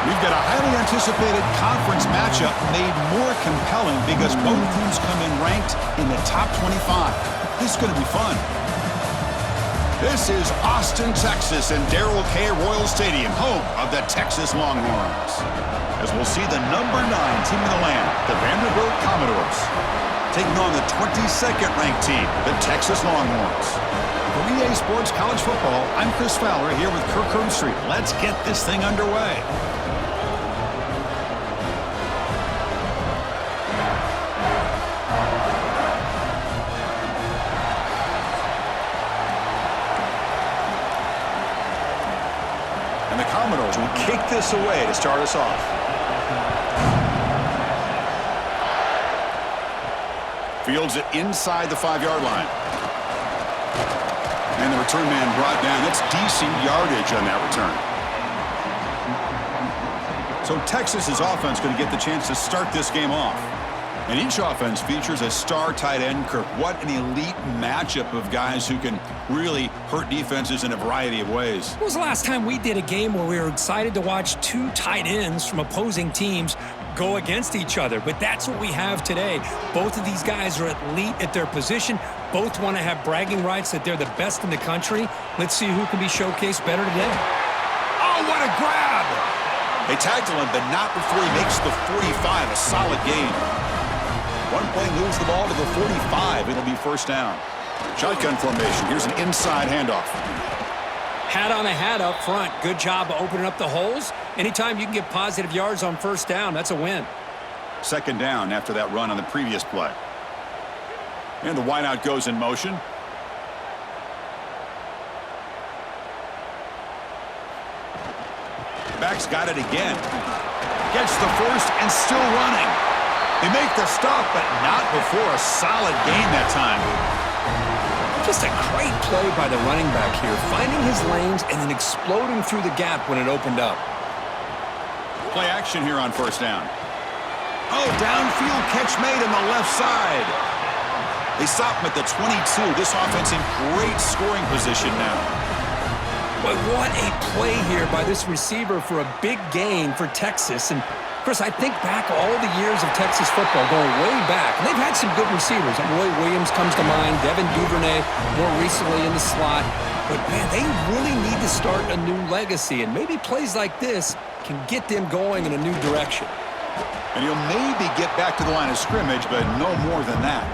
We've got a highly anticipated conference matchup made more compelling because both teams come in ranked in the top 25. This is going to be fun. This is Austin, Texas, and Darrell K. Royal Stadium, home of the Texas Longhorns. As we'll see the number 9 team in the land, the Vanderbilt Commodores, taking on the 22nd ranked team, the Texas Longhorns. For EA Sports College Football, I'm Chris Fowler here with Kirk Herbstreit. Let's get this thing underway. And the Commodores will kick this away to start us off. Fields it inside the 5-yard line. And the return man brought down. That's decent yardage on that return. So Texas's offense going to get the chance to start this game off. And each offense features a star tight end, Kirk. What an elite matchup of guys who can really hurt defenses in a variety of ways. When was the last time we did a game where we were excited to watch 2 tight ends from opposing teams go against each other? But that's what we have today. Both of these guys are elite at their position. Both want to have bragging rights that they're the best in the country. Let's see who can be showcased better today. Oh, what a grab! They tackle him, but not before he makes the 45. A solid game. One play moves the ball to the 45. It'll be first down. Shotgun formation. Here's an inside handoff. Hat on a hat up front. Good job of opening up the holes. Anytime you can get positive yards on first down, that's a win. Second down after that run on the previous play. And the wideout goes in motion. Back's got it again. Gets the first and still running. They make the stop, but not before a solid gain that time. Just a great play by the running back here, finding his lanes and then exploding through the gap when it opened up. Play action here on first down. Oh, downfield catch made on the left side. They stop him at the 22. This offense in great scoring position now. But what a play here by this receiver for a big gain for Texas. And Chris, I think back all the years of Texas football, going way back. And they've had some good receivers. Roy Williams comes to mind, Devin Duvernay more recently in the slot. But, man, they really need to start a new legacy. And maybe plays like this can get them going in a new direction. And he'll maybe get back to the line of scrimmage, but no more than that.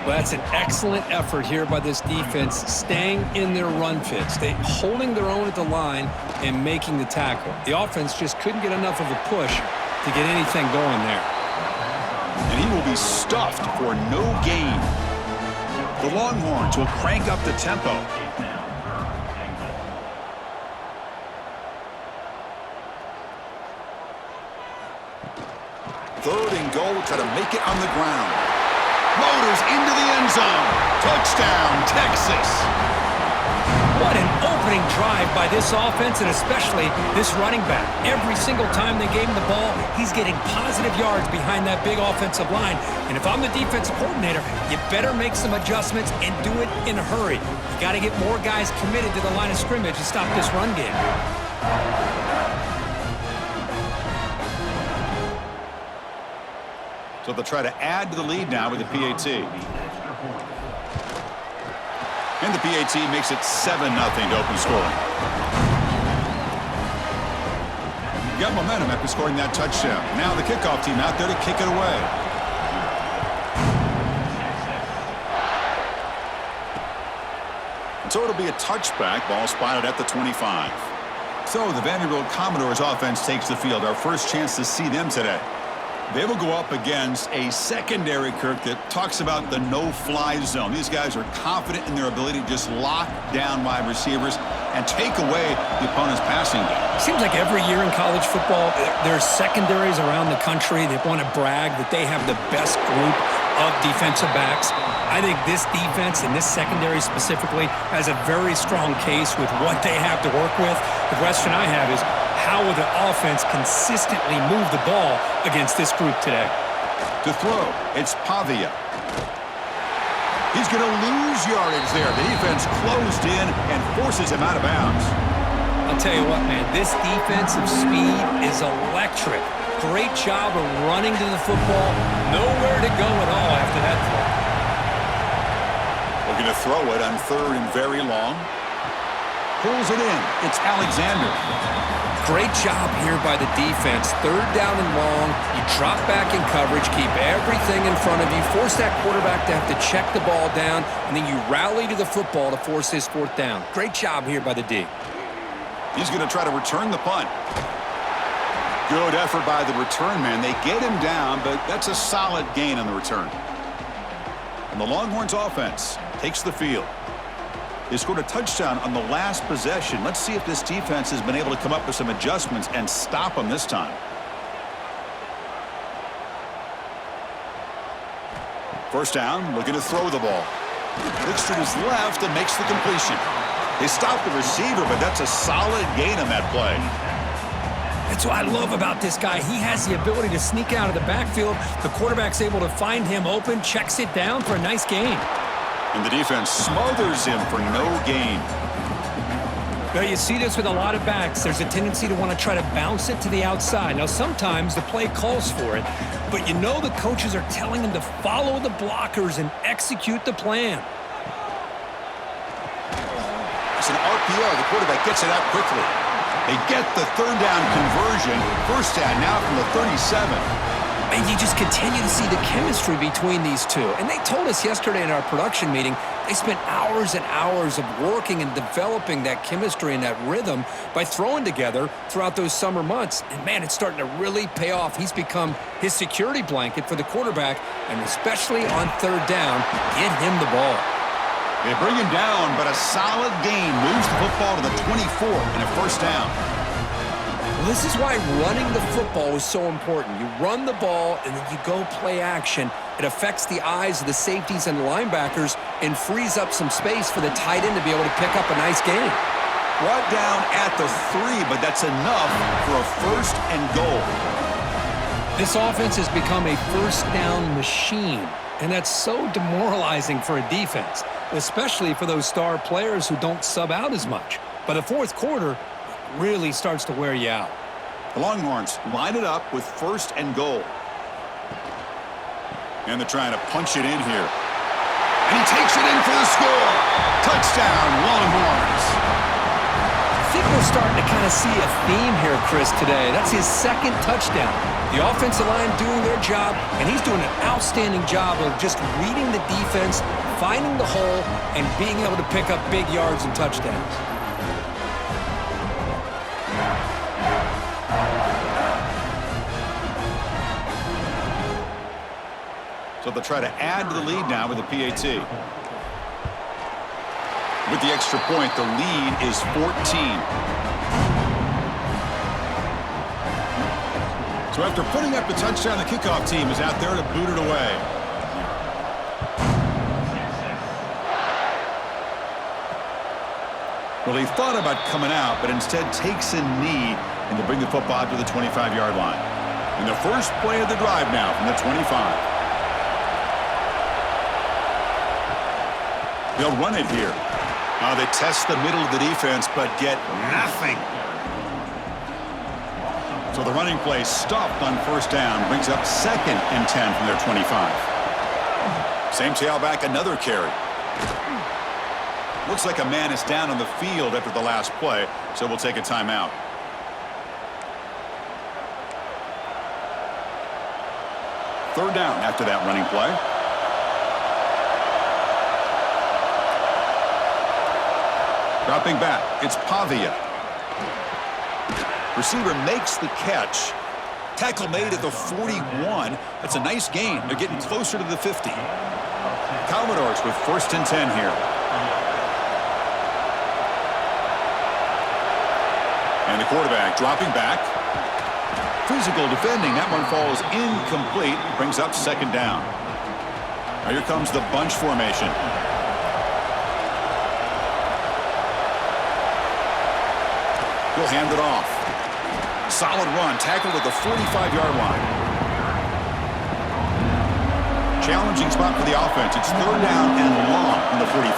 Well, that's an excellent effort here by this defense, staying in their run fits. They holding their own at the line and making the tackle. The offense just couldn't get enough of a push to get anything going there. And he will be stuffed for no gain. The Longhorns will crank up the tempo. Third and goal, try to make it on the ground. Motors into the end zone. Touchdown, Texas. What an opening drive by this offense, and especially this running back. Every single time they gave him the ball, he's getting positive yards behind that big offensive line. And if I'm the defensive coordinator, you better make some adjustments and do it in a hurry. You got to get more guys committed to the line of scrimmage to stop this run game. So they'll try to add to the lead now with the PAT. And the PAT makes it 7-0 to open scoring. Got momentum after scoring that touchdown. Now the kickoff team out there to kick it away. And so it'll be a touchback. Ball spotted at the 25. So the Vanderbilt Commodores offense takes the field. Our first chance to see them today. They will go up against a secondary, Kirk, that talks about the no-fly zone. These guys are confident in their ability to just lock down wide receivers and take away the opponent's passing game. Seems like every year in college football, there's secondaries around the country that want to brag that they have the best group of defensive backs. I think this defense and this secondary specifically has a very strong case with what they have to work with. The question I have is, how will the offense consistently move the ball against this group today? To throw, it's Pavia. He's going to lose yardage there. The defense closed in and forces him out of bounds. I'll tell you what, man, this defensive speed is electric. Great job of running to the football. Nowhere to go at all after that throw. Looking to throw it on 3rd and very long. Pulls it in. It's Alexander. Great job here by the defense. 3rd down and long. You drop back in coverage, keep everything in front of you, force that quarterback to have to check the ball down, and then you rally to the football to force his 4th down. Great job here by the D. He's going to try to return the punt. Good effort by the return man. They get him down, but that's a solid gain on the return. And the Longhorns offense takes the field. They scored a touchdown on the last possession. Let's see if this defense has been able to come up with some adjustments and stop them this time. First down, looking to throw the ball. Looks to his left and makes the completion. They stop the receiver, but that's a solid gain on that play. That's what I love about this guy. He has the ability to sneak out of the backfield. The quarterback's able to find him open, checks it down for a nice gain. And the defense smothers him for no gain. Now, you see this with a lot of backs. There's a tendency to want to try to bounce it to the outside. Now, sometimes the play calls for it, but you know the coaches are telling them to follow the blockers and execute the plan. It's an RPO. The quarterback gets it out quickly. They get the 3rd down conversion. 1st down now from the 37. And you just continue to see the chemistry between these two. And they told us yesterday in our production meeting, they spent hours and hours of working and developing that chemistry and that rhythm by throwing together throughout those summer months. And, man, it's starting to really pay off. He's become his security blanket for the quarterback, and especially on 3rd down, get him the ball. They bring him down, but a solid gain moves the football to the 24 and a 1st down. Well, this is why running the football is so important. You run the ball, and then you go play action. It affects the eyes of the safeties and the linebackers and frees up some space for the tight end to be able to pick up a nice gain. Brought down at the 3, but that's enough for a 1st and goal. This offense has become a 1st down machine, and that's so demoralizing for a defense, especially for those star players who don't sub out as much. By the 4th quarter, really starts to wear you out. The Longhorns line it up with 1st and goal. And they're trying to punch it in here. And he takes it in for the score. Touchdown, Longhorns. I think we're starting to kind of see a theme here, Chris, today. That's his 2nd touchdown. The offensive line doing their job, and he's doing an outstanding job of just reading the defense, finding the hole, and being able to pick up big yards and touchdowns. So they'll try to add to the lead now with a PAT. With the extra point, the lead is 14. So after putting up the touchdown, the kickoff team is out there to boot it away. Well, he thought about coming out, but instead takes a knee and to bring the football to the 25-yard line. And the first play of the drive now from the 25. They'll run it here. They test the middle of the defense, but get nothing. So the running play stopped on 1st down, brings up 2nd and 10 from their 25. Same tailback, another carry. Looks like a man is down on the field after the last play, so we'll take a timeout. Third down after that running play. Dropping back, it's Pavia. Receiver makes the catch. Tackle made at the 41. That's a nice gain. They're getting closer to the 50. Commodores with 1st and 10 here. And the quarterback dropping back. Physical defending. That one falls incomplete. Brings up 2nd down. Now here comes the bunch formation. He'll hand it off. Solid run. Tackled at the 45-yard line. Challenging spot for the offense. It's 3rd down and long from the 45.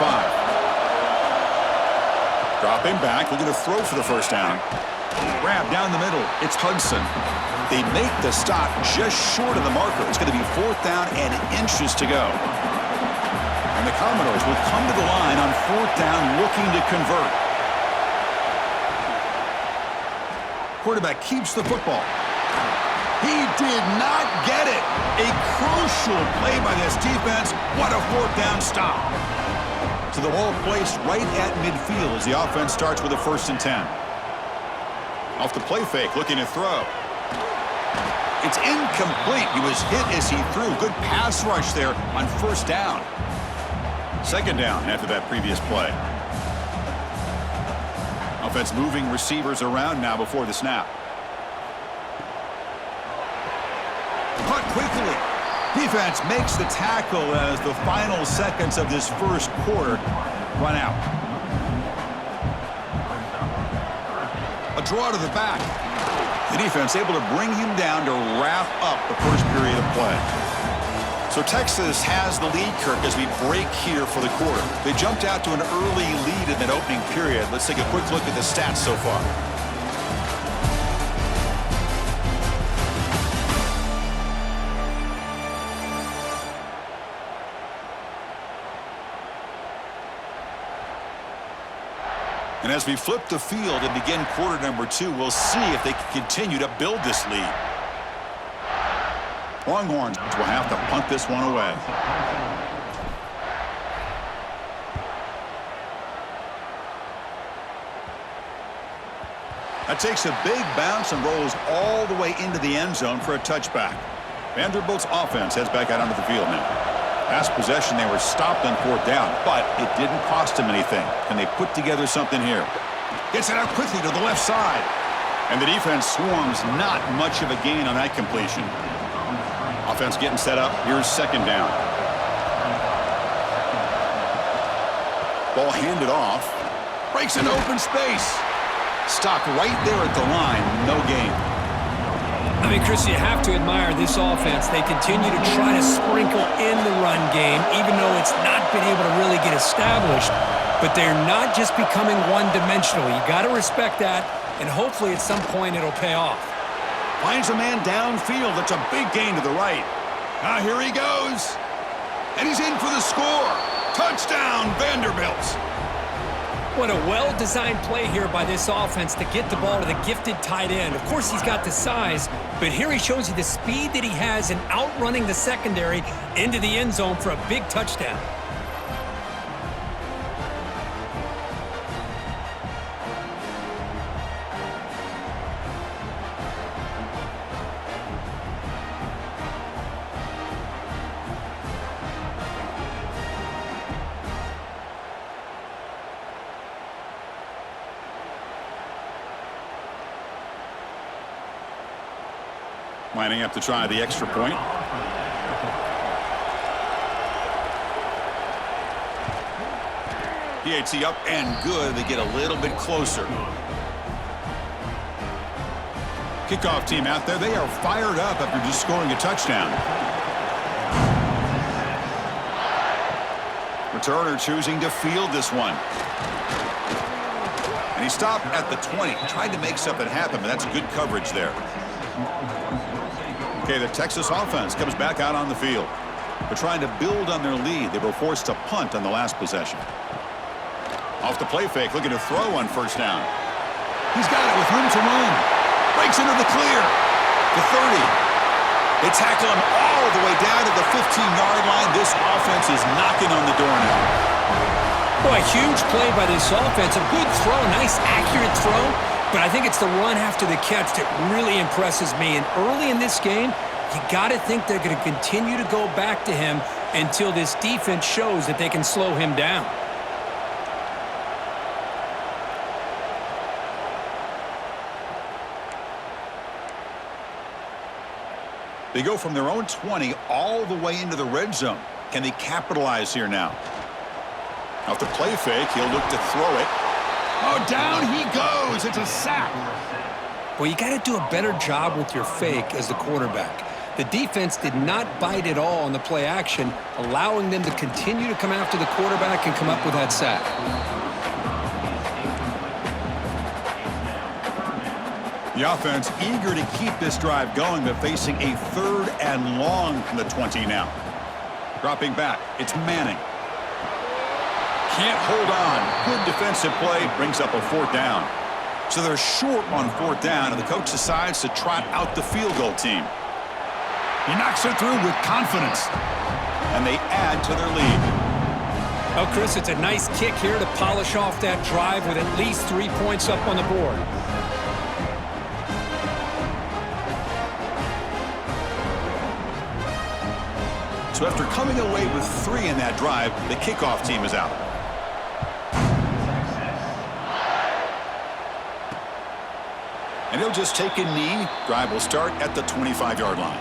Dropping back, looking to throw for the first down. Grab down the middle. It's Hudson. They make the stop just short of the marker. It's going to be 4th down and inches to go. And the Commodores will come to the line on 4th down looking to convert. Quarterback keeps the football. He did not get it. A crucial play by this defense. What a 4th down stop. To the ball placed right at midfield as the offense starts with a 1st and 10. Off the play fake, looking to throw. It's incomplete. He was hit as he threw. Good pass rush there on 1st down. 2nd down after that previous play. Offense moving receivers around now before the snap. Caught quickly. Defense makes the tackle as the final seconds of this first quarter run out. A draw to the back. The defense able to bring him down to wrap up the first period of play. So Texas has the lead, Kirk, as we break here for the quarter. They jumped out to an early lead in that opening period. Let's take a quick look at the stats so far. And as we flip the field and begin quarter number 2, we'll see if they can continue to build this lead. Longhorns will have to punt this one away. That takes a big bounce and rolls all the way into the end zone for a touchback. Vanderbilt's offense heads back out onto the field now. Last possession, they were stopped on 4th down, but it didn't cost them anything. Can they put together something here? Gets it out quickly to the left side. And the defense swarms, not much of a gain on that completion. Offense getting set up. Here's 2nd down. Ball handed off. Breaks an open space. Stopped right there at the line. No gain. I mean, Chris, you have to admire this offense. They continue to try to sprinkle in the run game, even though it's not been able to really get established. But they're not just becoming one-dimensional. You got to respect that, and hopefully at some point it'll pay off. Finds a man downfield. That's a big gain to the right. Now here he goes. And he's in for the score. Touchdown, Vanderbilt. What a well-designed play here by this offense to get the ball to the gifted tight end. Of course, he's got the size, but here he shows you the speed that he has in outrunning the secondary into the end zone for a big touchdown. Lining up to try the extra point. PAT up and good. They get a little bit closer. Kickoff team out there. They are fired up after just scoring a touchdown. Returner choosing to field this one. And he stopped at the 20. Tried to make something happen, but that's good coverage there. Okay, the Texas offense comes back out on the field. They're trying to build on their lead. They were forced to punt on the last possession. Off the play fake, looking to throw on 1st down. He's got it with room to run. Breaks into the clear. The 30. They tackle him all the way down to the 15-yard line. This offense is knocking on the door now. Boy, huge play by this offense. A good throw, nice accurate throw. But I think it's the run after the catch that really impresses me. And early in this game, you got to think they're going to continue to go back to him until this defense shows that they can slow him down. They go from their own 20 all the way into the red zone. Can they capitalize here now? Off the play fake, he'll look to throw it. Oh, down he goes. It's a sack. Well, you got to do a better job with your fake as the quarterback. The defense did not bite at all on the play action, allowing them to continue to come after the quarterback and come up with that sack. The offense eager to keep this drive going, but facing a 3rd and long from the 20 now. Dropping back, it's Manning. Can't hold on. Good defensive play, brings up a 4th down. So they're short on 4th down, and the coach decides to trot out the field goal team. He knocks it through with confidence, and they add to their lead. Oh, Chris, it's a nice kick here to polish off that drive with at least 3 points up on the board. So after coming away with 3 in that drive, the kickoff team is out. And he'll just take a knee. Drive will start at the 25-yard line.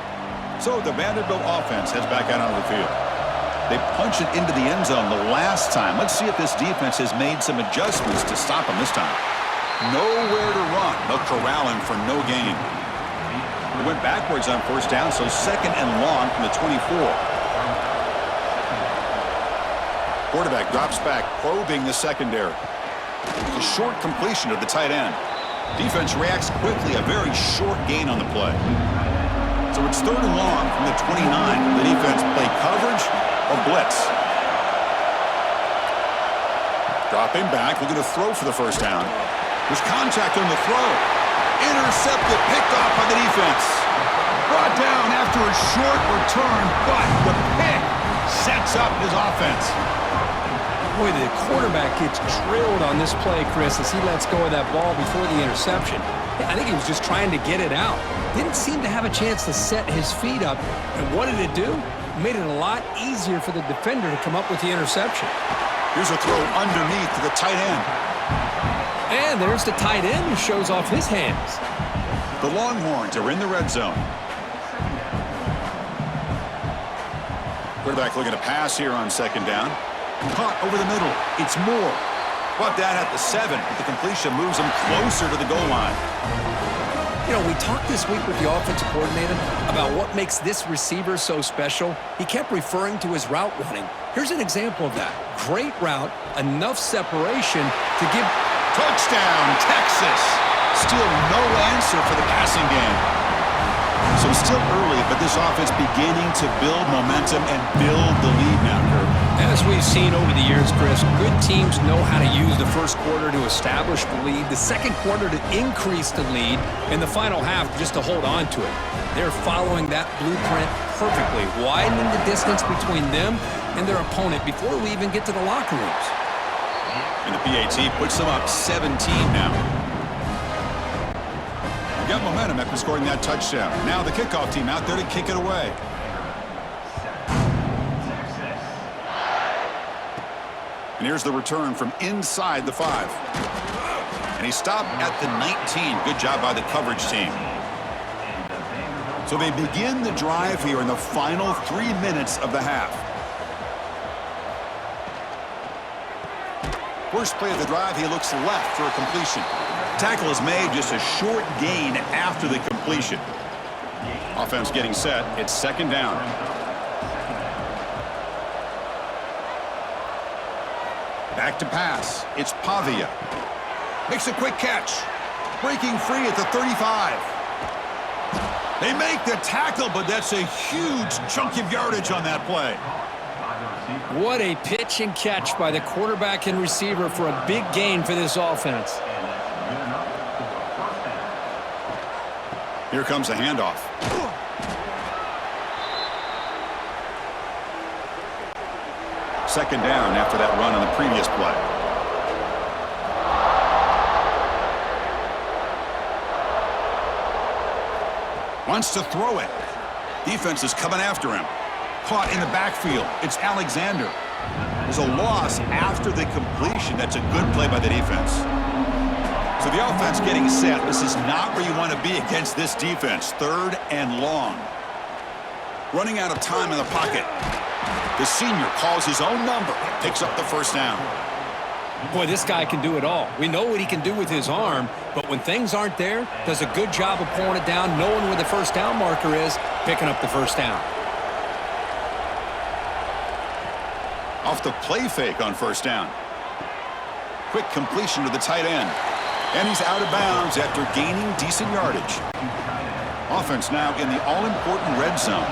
So the Vanderbilt offense heads back out onto the field. They punch it into the end zone the last time. Let's see if this defense has made some adjustments to stop him this time. Nowhere to run. They'll corral him for no gain. They went backwards on 1st down, so 2nd and long from the 24. Quarterback drops back, probing the secondary. It's a short completion to the tight end. Defense reacts quickly, a very short gain on the play. So it's 3rd and long from the 29. The defense play coverage or blitz. Dropping back, looking to throw for the 1st down. There's contact on the throw. Intercepted, picked off by the defense. Brought down after a short return, but the pick sets up his offense. Boy, the quarterback gets drilled on this play, Chris, as he lets go of that ball before the interception. I think he was just trying to get it out. Didn't seem to have a chance to set his feet up. And what did it do? It made it a lot easier for the defender to come up with the interception. Here's a throw underneath to the tight end. And there's the tight end who shows off his hands. The Longhorns are in the red zone. Quarterback looking to pass here on 2nd down. Caught over the middle. It's Moore. Brought down at the 7, but the completion moves him closer to the goal line. You know, we talked this week with the offensive coordinator about what makes this receiver so special. He kept referring to his route running. Here's an example of that. Great route, enough separation to give... Touchdown, Texas. Still no answer for the passing game. So it's still early, but this offense beginning to build momentum and build the lead now, Kirk. As we've seen over the years, Chris, good teams know how to use the 1st quarter to establish the lead, the 2nd quarter to increase the lead, and the final half just to hold on to it. They're following that blueprint perfectly, widening the distance between them and their opponent before we even get to the locker rooms. And the PAT puts them up 17 now. Got momentum after scoring that touchdown. Now the kickoff team out there to kick it away. And here's the return from inside the 5. And he stopped at the 19. Good job by the coverage team. So they begin the drive here in the final 3 minutes of the half. First play of the drive, he looks left for a completion. Tackle is made, just a short gain after the completion. Offense getting set. It's 2nd down. Back to pass. It's Pavia. Makes a quick catch. Breaking free at the 35. They make the tackle, but that's a huge chunk of yardage on that play. What a pitch and catch by the quarterback and receiver for a big gain for this offense. Here comes the handoff. Second down after that run on the previous play. Wants to throw it. Defense is coming after him. Caught in the backfield. It's Alexander. There's a loss after the completion. That's a good play by the defense. So the offense getting set. This is not where you want to be against this defense. 3rd and long. Running out of time in the pocket. The senior calls his own number. Picks up the 1st down. Boy, this guy can do it all. We know what he can do with his arm, but when things aren't there, does a good job of pulling it down, knowing where the 1st down marker is, picking up the 1st down. Off the play fake on 1st down. Quick completion to the tight end. And he's out of bounds after gaining decent yardage. Offense now in the all-important red zone.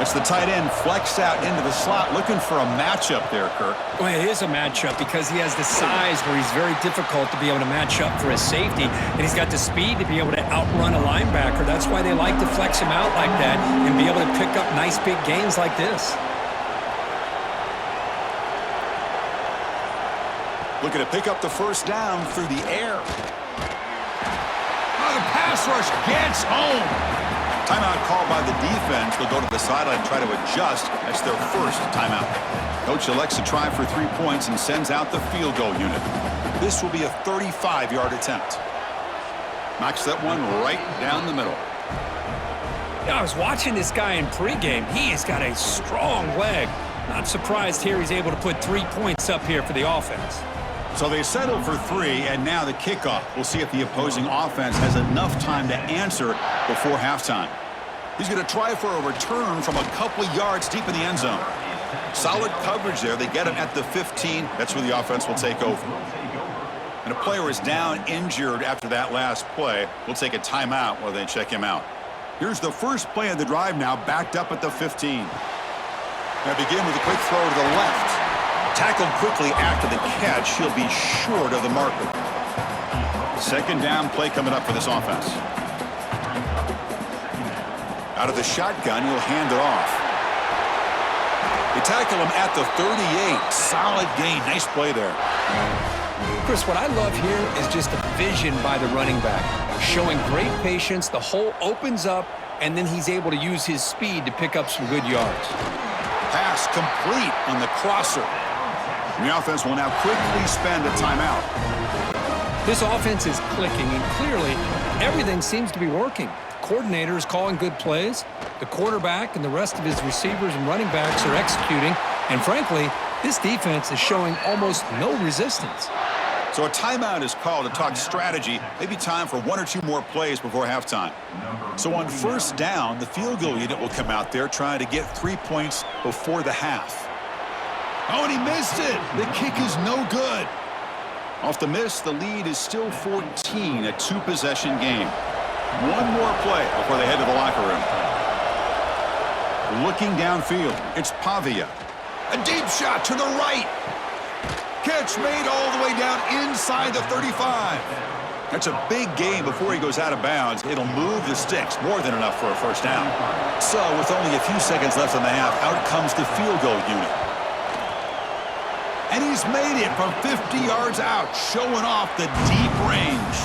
It's the tight end flexed out into the slot, looking for a matchup there, Kirk. Well, it is a matchup because he has the size where he's very difficult to be able to match up for his safety, and he's got the speed to be able to outrun a linebacker. That's why they like to flex him out like that and be able to pick up nice big gains like this. Looking to pick up the first down through the air. Oh, the pass rush gets home. Timeout called by the defense. They'll go to the sideline and try to adjust. That's their first timeout. Coach elects to try for 3 points and sends out the field goal unit. This will be a 35-yard attempt. Knocks that one right down the middle. Yeah, I was watching this guy in pregame. He has got a strong leg. Not surprised here he's able to put 3 points up here for the offense. So they settle for 3, and now the kickoff. We'll see if the opposing offense has enough time to answer before halftime. He's going to try for a return from a couple of yards deep in the end zone. Solid coverage there. They get him at the 15. That's where the offense will take over. And a player is down injured after that last play. We'll take a timeout while they check him out. Here's the first play of the drive now, backed up at the 15. Now begin with a quick throw to the left. Tackled quickly after the catch. He'll be short of the marker. Second down play coming up for this offense. Out of the shotgun, he'll hand it off. They tackle him at the 38. Solid gain. Nice play there. Chris, what I love here is just the vision by the running back. Showing great patience. The hole opens up, and then he's able to use his speed to pick up some good yards. Pass complete on the crosser. And the offense will now quickly spend a timeout. This offense is clicking, and clearly everything seems to be working. The coordinator is calling good plays. The quarterback and the rest of his receivers and running backs are executing. And frankly, this defense is showing almost no resistance. So a timeout is called to talk strategy. Maybe time for 1 or 2 more plays before halftime. So on first down, the field goal unit will come out there trying to get 3 points before the half. Oh, and he missed it. The kick is no good. Off the miss, the lead is still 14, a 2-possession game. 1 more play before they head to the locker room. Looking downfield, it's Pavia. A deep shot to the right. Catch made all the way down inside the 35. That's a big gain before he goes out of bounds. It'll move the sticks, more than enough for a first down. So with only a few seconds left in the half, out comes the field goal unit. And he's made it from 50 yards out, showing off the deep range.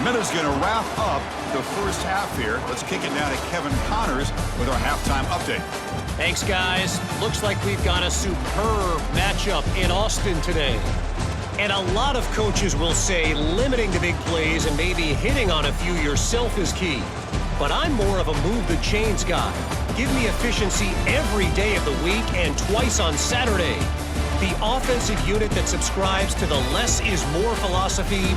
Minuta's going to wrap up the first half here. Let's kick it down to Kevin Connors with our halftime update. Thanks, guys. Looks like we've got a superb matchup in Austin today. And a lot of coaches will say limiting the big plays and maybe hitting on a few yourself is key. But I'm more of a move the chains guy. Give me efficiency every day of the week and twice on Saturday. The offensive unit that subscribes to the less is more philosophy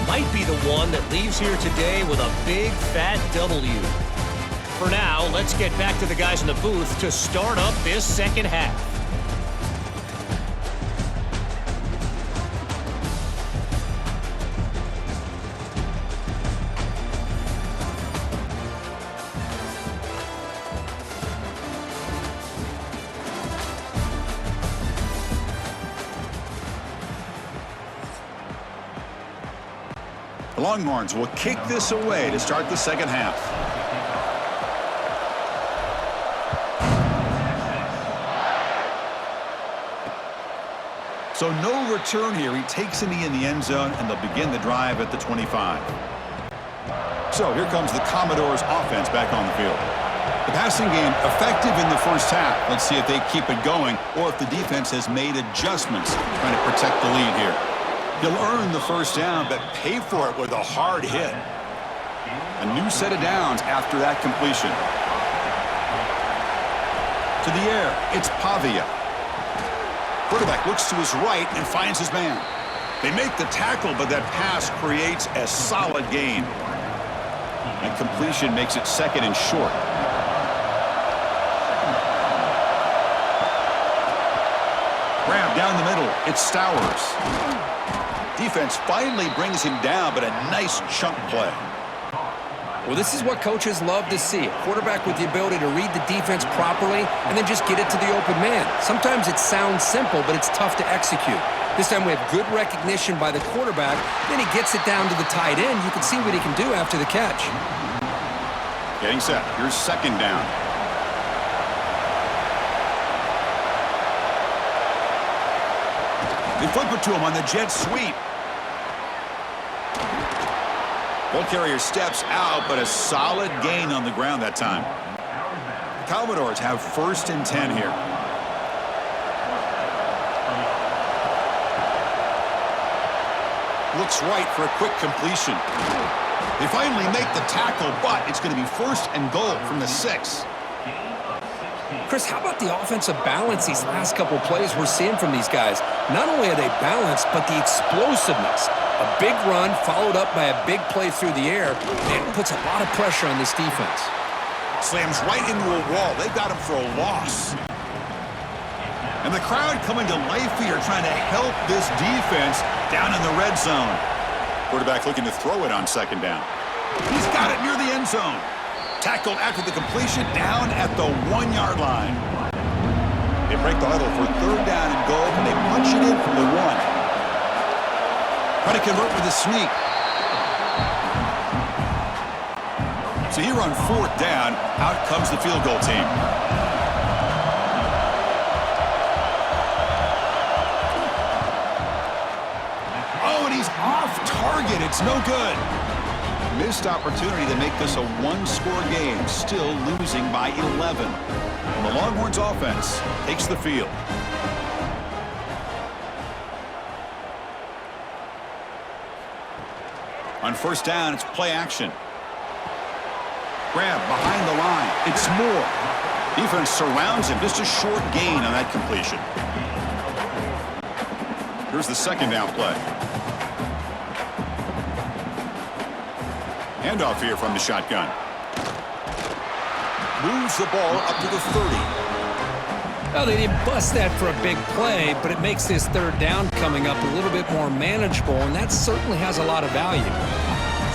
might be the one that leaves here today with a big fat W. For now, let's get back to the guys in the booth to start up this second half. The Longhorns will kick this away to start the second half. So no return here. He takes a knee in the end zone, and they'll begin the drive at the 25. So here comes the Commodores offense back on the field. The passing game effective in the first half. Let's see if they keep it going or if the defense has made adjustments trying to protect the lead here. He'll earn the first down, but pay for it with a hard hit. A new set of downs after that completion. To the air, it's Pavia. Quarterback looks to his right and finds his man. They make the tackle, but that pass creates a solid gain. And completion makes it second and short. Grab down the middle. It's Stowers. Defense finally brings him down, but a nice chunk play. Well, this is what coaches love to see. A quarterback with the ability to read the defense properly and then just get it to the open man. Sometimes it sounds simple, but it's tough to execute. This time we have good recognition by the quarterback. Then he gets it down to the tight end. You can see what he can do after the catch. Getting set. Here's second down. They flip it to him on the jet sweep. Ball carrier steps out, but a solid gain on the ground that time. The Commodores have 1st and 10 here. Looks right for a quick completion. They finally make the tackle, but it's going to be 1st and goal from the 6. Chris, how about the offensive balance these last couple plays we're seeing from these guys? Not only are they balanced, but the explosiveness. A big run followed up by a big play through the air. And it puts a lot of pressure on this defense. Slams right into a wall. They got him for a loss. And the crowd coming to life here trying to help this defense down in the red zone. Quarterback looking to throw it on second down. He's got it near the end zone. Tackled after the completion down at the 1-yard line. They break the huddle for 3rd down and goal, and they punch it in from the 1. Try to convert with a sneak. So here on 4th down, out comes the field goal team. Oh, and he's off target. It's no good. Missed opportunity to make this a 1-score game, still losing by 11. And the Longhorns offense takes the field. On 1st down, it's play action. Grab behind the line. It's Moore. Defense surrounds him. Just a short gain on that completion. Here's the 2nd down play. Handoff here from the shotgun. Moves the ball up to the 30. Well, they didn't bust that for a big play, but it makes this 3rd down coming up a little bit more manageable, and that certainly has a lot of value.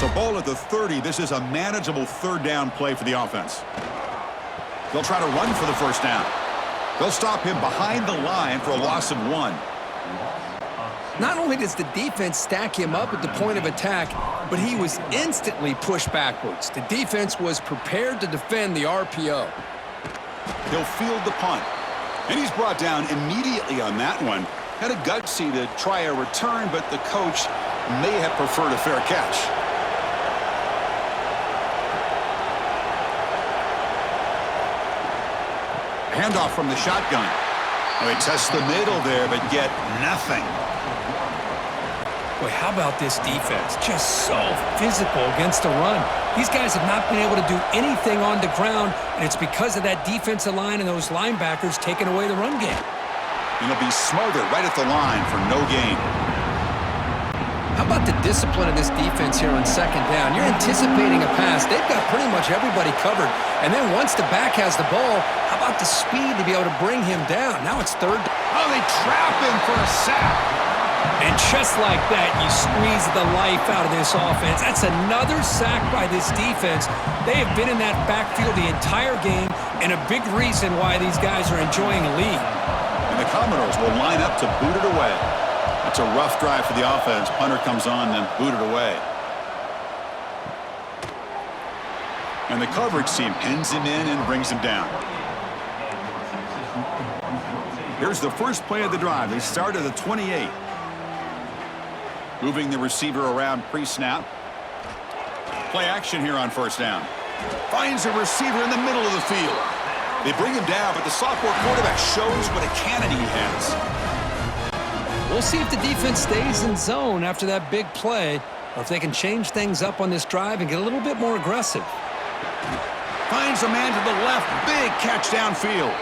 So ball at the 30. This is a manageable 3rd down play for the offense. They'll try to run for the 1st down. They'll stop him behind the line for a loss of 1. Not only does the defense stack him up at the point of attack, but he was instantly pushed backwards. The defense was prepared to defend the RPO. He'll field the punt. And he's brought down immediately on that one. Had a gutsy to try a return, but the coach may have preferred a fair catch. Handoff from the shotgun. Oh, they test the middle there, but get nothing. Boy, how about this defense? Just so physical against the run. These guys have not been able to do anything on the ground, and it's because of that defensive line and those linebackers taking away the run game. And he'll be smothered right at the line for no gain. How about the discipline of this defense here on 2nd down? You're anticipating a pass. They've got pretty much everybody covered. And then once the back has the ball, how about the speed to be able to bring him down? Now it's 3rd. Oh, they trap him for a sack. And just like that, you squeeze the life out of this offense. That's another sack by this defense. They have been in that backfield the entire game, and a big reason why these guys are enjoying a lead. And the Commodores will line up to boot it away. That's a rough drive for the offense. Punter comes on and booted away. And the coverage team pins him in and brings him down. Here's the first play of the drive. They start at the 28. Moving the receiver around pre-snap. Play action here on 1st down. Finds a receiver in the middle of the field. They bring him down, but the sophomore quarterback shows what a cannon he has. We'll see if the defense stays in zone after that big play, or if they can change things up on this drive and get a little bit more aggressive. Finds a man to the left. Big catch downfield.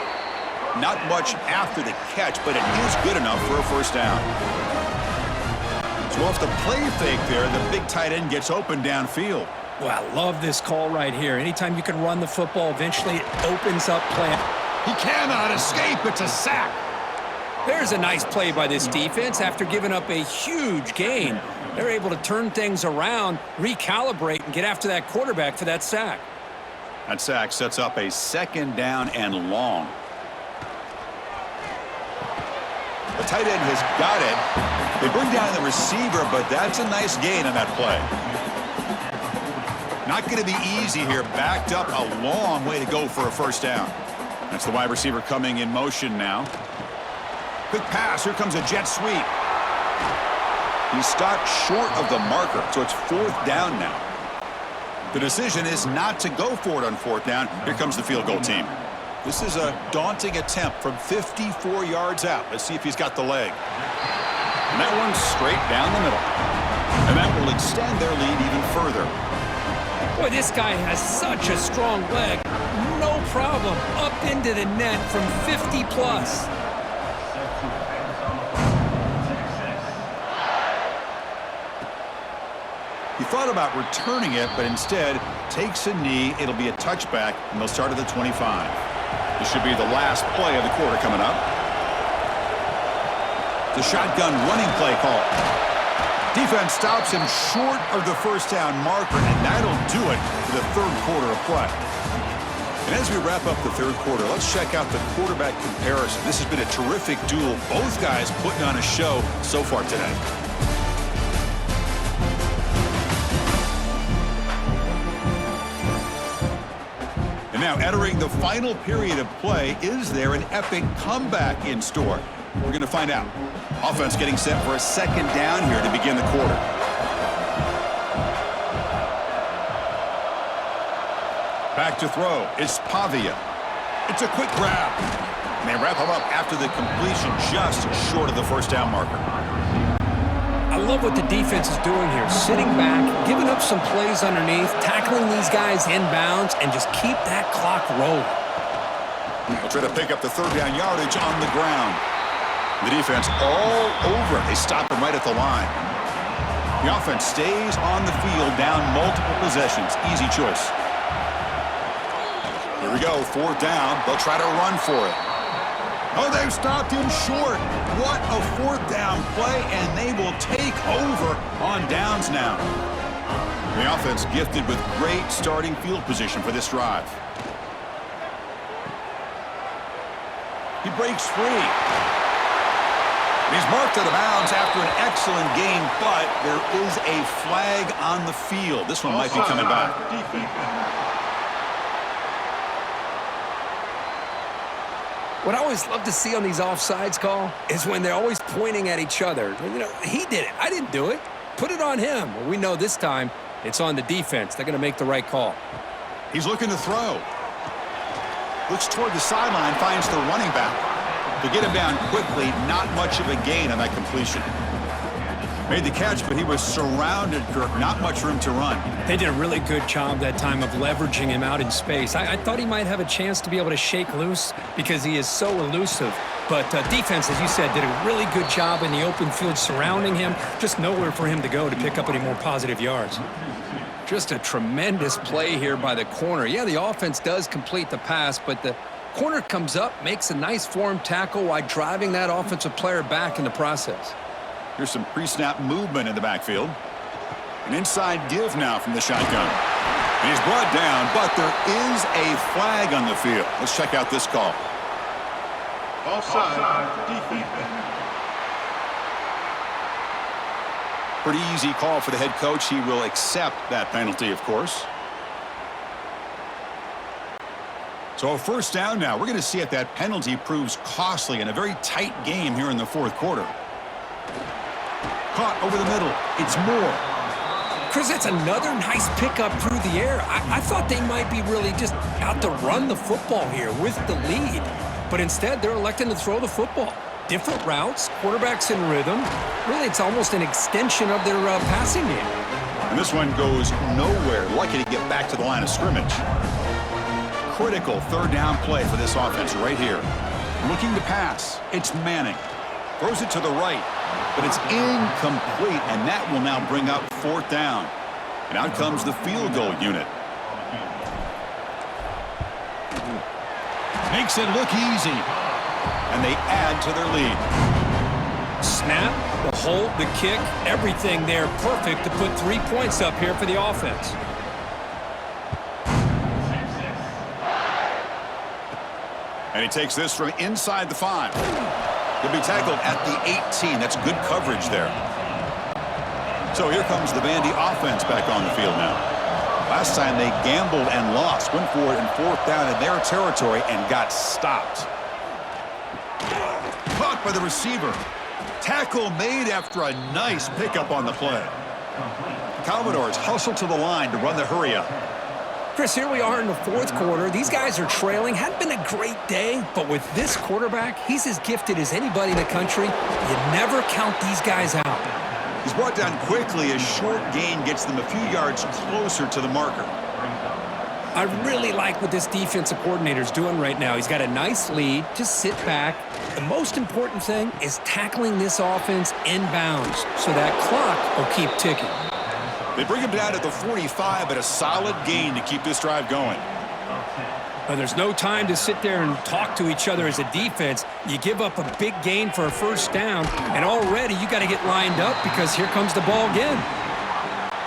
Not much after the catch, but it is good enough for a 1st down. So off the play fake there, the big tight end gets open downfield. Well, I love this call right here. Anytime you can run the football, eventually it opens up play. He cannot escape. It's a sack. There's a nice play by this defense. After giving up a huge gain, they're able to turn things around, recalibrate, and get after that quarterback for that sack. That sack sets up a 2nd down and long. The tight end has got it. They bring down the receiver, but that's a nice gain on that play. Not going to be easy here. Backed up a long way to go for a 1st down. That's the wide receiver coming in motion now. Quick pass. Here comes a jet sweep. He stopped short of the marker, so it's 4th down now. The decision is not to go for it on 4th down. Here comes the field goal team. This is a daunting attempt from 54 yards out. Let's see if he's got the leg. And that one's straight down the middle. And that will extend their lead even further. Boy, this guy has such a strong leg. No problem. Up into the net from 50 plus. He thought about returning it, but instead takes a knee. It'll be a touchback, and they'll start at the 25. This should be the last play of the quarter coming up. The shotgun running play call. Defense stops him short of the 1st down marker, and that'll do it for the 3rd quarter of play. And as we wrap up the 3rd quarter, let's check out the quarterback comparison. This has been a terrific duel. Both guys putting on a show so far today. Now entering the final period of play, is there an epic comeback in store? We're going to find out. Offense getting set for a 2nd down here to begin the quarter. Back to throw. It's Pavia. It's a quick grab. And they wrap him up after the completion just short of the 1st down marker. I love what the defense is doing here. Sitting back, giving up some plays underneath, tackling these guys inbounds, and just keep that clock rolling. They'll try to pick up the 3rd down yardage on the ground. The defense all over it. They stop him right at the line. The offense stays on the field down multiple possessions. Easy choice. Here we go, 4th down. They'll try to run for it. Oh, they've stopped him short. What a 4th down play, and they will take over on downs now. The offense gifted with great starting field position for this drive. He breaks free. He's marked out of bounds after an excellent game, but there is a flag on the field. This one might be coming back. What I always love to see on these offsides call is when they're always pointing at each other. You know, he did it. I didn't do it. Put it on him. Well, we know this time it's on the defense. They're going to make the right call. He's looking to throw. Looks toward the sideline, finds the running back. To get him down quickly, not much of a gain on that completion. Made the catch, but he was surrounded, Kirk. Not much room to run. They did a really good job that time of leveraging him out in space. I thought he might have a chance to be able to shake loose because he is so elusive. But defense, as you said, did a really good job in the open field surrounding him. Just nowhere for him to go to pick up any more positive yards. Just a tremendous play here by the corner. Yeah, the offense does complete the pass, but the corner comes up, makes a nice form tackle while driving that offensive player back in the process. Here's some pre-snap movement in the backfield. An inside give now from the shotgun. And he's brought down, but there is a flag on the field. Let's check out this call. Offside, defense. Pretty easy call for the head coach. He will accept that penalty, of course. So a 1st down now. We're going to see if that penalty proves costly in a very tight game here in the 4th quarter. Caught over the middle. It's Moore. Chris, that's another nice pickup through the air. I thought they might be really just out to run the football here with the lead. But instead, they're electing to throw the football. Different routes, quarterbacks in rhythm. Really, it's almost an extension of their passing game. And this one goes nowhere. Lucky to get back to the line of scrimmage. Critical 3rd down play for this offense right here. Looking to pass. It's Manning. Throws it to the right, but it's incomplete, and that will now bring up 4th down. And out comes the field goal unit. Makes it look easy. and they add to their lead. Snap, the hold, the kick, everything there perfect to put 3 points up here for the offense. And he takes this from inside the 5. He'll be tackled at the 18. That's good coverage there. So here comes the Vandy offense back on the field now. Last time they gambled and lost. Went for it in 4th down in their territory and got stopped. Caught by the receiver. Tackle made after a nice pickup on the play. Commodores hustle to the line to run the hurry-up. Chris, here we are in the 4th quarter. These guys are trailing. Hadn't been a great day, but with this quarterback, he's as gifted as anybody in the country. You never count these guys out. He's brought down quickly. A short gain gets them a few yards closer to the marker. I really like what this defensive coordinator's doing right now. He's got a nice lead. Just sit back. The most important thing is tackling this offense inbounds so that clock will keep ticking. They bring him down at the 45, but a solid gain to keep this drive going. There's no time to sit there and talk to each other as a defense. You give up a big gain for a 1st down, and already you got to get lined up because here comes the ball again.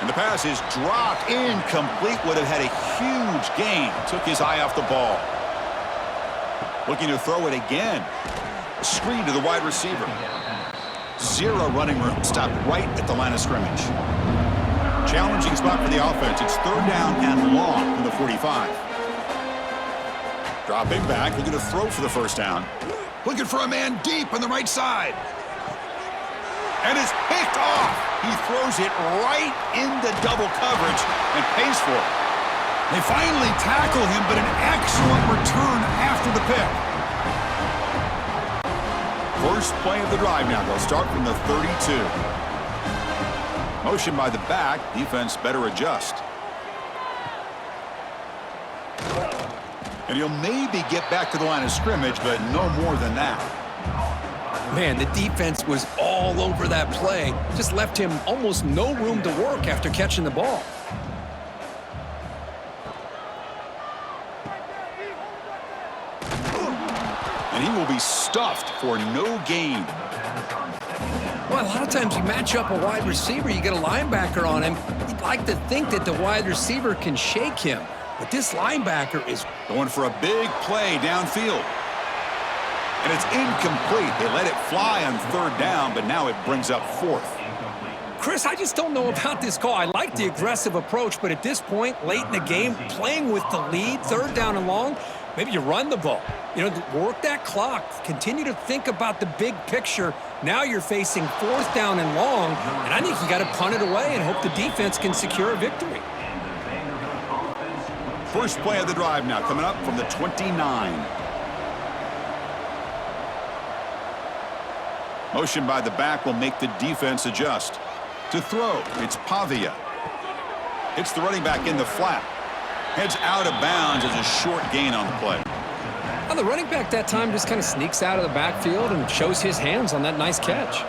And the pass is dropped, incomplete. Would have had a huge gain. Took his eye off the ball. Looking to throw it again. Screen to the wide receiver. 0 running room. Stopped right at the line of scrimmage. Challenging spot for the offense. It's 3rd down and long from the 45. Dropping back, looking to throw for the 1st down. Looking for a man deep on the right side. And it's picked off. He throws it right into double coverage and pays for it. They finally tackle him, but an excellent return after the pick. First play of the drive now. They'll start from the 32. Motion by the back. Defense better adjust. And he'll maybe get back to the line of scrimmage, but no more than that. Man, the defense was all over that play. Just left him almost no room to work after catching the ball. And he will be stuffed for no gain. Well, a lot of times you match up a wide receiver, you get a linebacker on him. You'd like to think that the wide receiver can shake him. But this linebacker is going for a big play downfield. And it's incomplete. They let it fly on 3rd down, but now it brings up 4th. Chris, I just don't know about this call. I like the aggressive approach, but at this point, late in the game, playing with the lead, 3rd down and long, maybe you run the ball. You know, work that clock. Continue to think about the big picture. Now you're facing 4th down and long, and I think you got to punt it away and hope the defense can secure a victory. First play of the drive now, coming up from the 29. Motion by the back will make the defense adjust. To throw, it's Pavia. Hits the running back in the flat. Heads out of bounds as a short gain on the play. Well, the running back that time just kind of sneaks out of the backfield and shows his hands on that nice catch.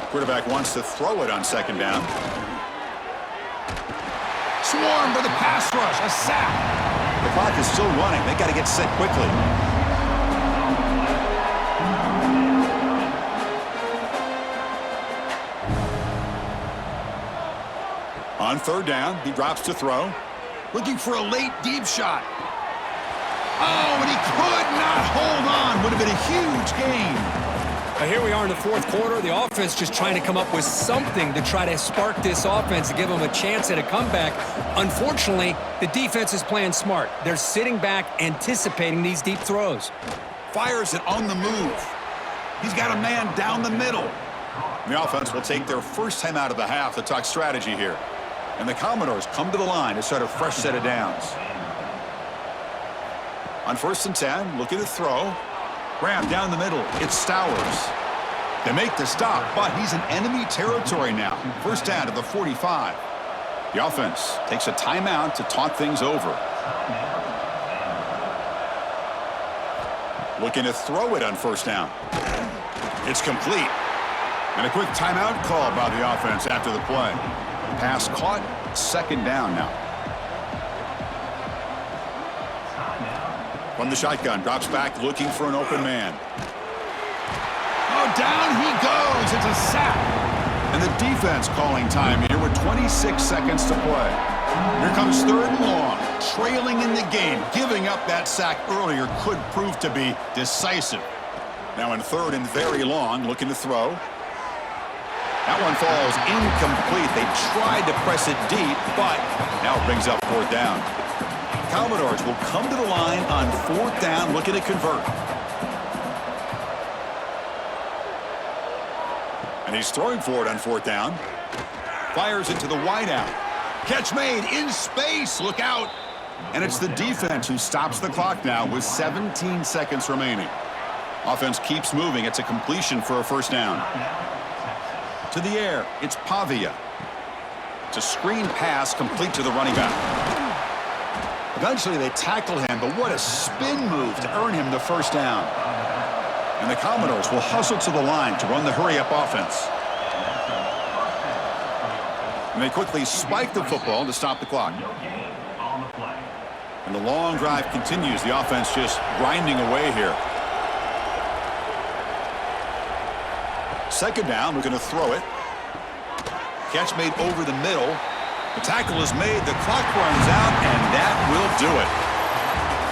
Quarterback wants to throw it on 2nd down. Swarmed by the pass rush, a sack. The clock is still running. They got to get set quickly. On 3rd down, he drops to throw. Looking for a late deep shot. Oh, and he could not hold on. Would have been a huge gain. Here we are in the 4th quarter. The offense just trying to come up with something to try to spark this offense and give them a chance at a comeback. Unfortunately, the defense is playing smart. They're sitting back, anticipating these deep throws. Fires it on the move. He's got a man down the middle. The offense will take their first time out of the half to talk strategy here. And the Commodores come to the line to start a fresh set of downs. On 1st and 10, looking to throw. Grab down the middle. It's Stowers. They make the stop, but he's in enemy territory now. 1st down to the 45. The offense takes a timeout to talk things over. Looking to throw it on 1st down. It's complete. And a quick timeout call by the offense after the play. Pass caught, 2nd down now. From the shotgun, drops back looking for an open man. Oh, down he goes. It's a sack. And the defense calling time here with 26 seconds to play. Here comes 3rd and long. Trailing in the game. Giving up that sack earlier could prove to be decisive. Now in 3rd and very long, looking to throw. That one falls incomplete. They tried to press it deep, but now it brings up 4th down. Commodores will come to the line on 4th down, looking to convert. And he's throwing for it on 4th down. Fires it to the wideout. Catch made in space. Look out. And it's the defense who stops the clock now with 17 seconds remaining. Offense keeps moving. It's a completion for a 1st down. To the air, it's Pavia. It's a screen pass complete to the running back. Eventually they tackle him, but what a spin move to earn him the 1st down. And the Commodores will hustle to the line to run the hurry-up offense. And they quickly spike the football to stop the clock. And the long drive continues. The offense just grinding away here. 2nd down, we're going to throw it. Catch made over the middle. The tackle is made, the clock runs out, and that will do it.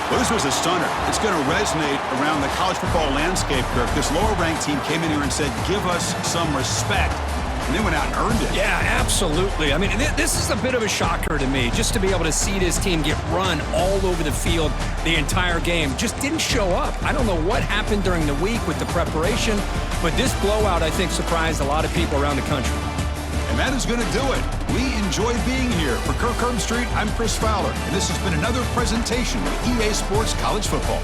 Well, this was a stunner. It's going to resonate around the college football landscape, Kirk. This lower-ranked team came in here and said, give us some respect. And they went out and earned it. Yeah, absolutely. I mean, this is a bit of a shocker to me, just to be able to see this team get run all over the field the entire game. Just didn't show up. I don't know what happened during the week with the preparation, but this blowout, I think, surprised a lot of people around the country. And that is going to do it. We enjoy being here. For Kirk Herbstreit, I'm Chris Fowler, and this has been another presentation of EA Sports College Football.